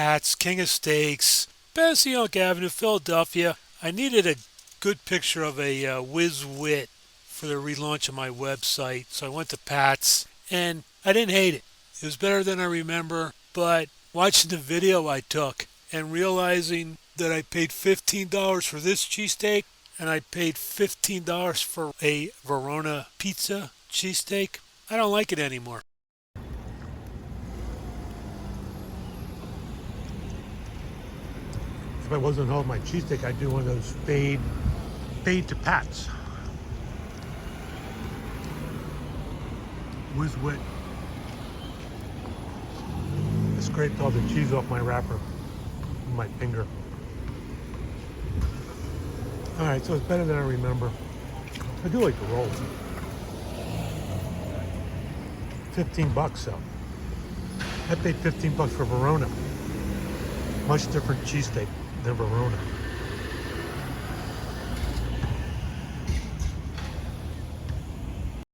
Pat's, King of Steaks, Passyunk Avenue, Philadelphia. I needed a good picture of a Whiz for the relaunch of my website, so I went to Pat's, and I didn't hate it. It was better than I remember, but watching the video I took and realizing that I paid $15 for this cheesesteak and I paid $15 for a Verona Pizza cheesesteak, I don't like it anymore. If I wasn't home my cheesesteak, I'd do one of those fade to Pats. Whiz wit. I scraped all the cheese off my wrapper with my finger. All right, so it's better than I remember. I do like the rolls. 15 bucks though. I paid 15 bucks for Verona. Much different cheesesteak than Verona.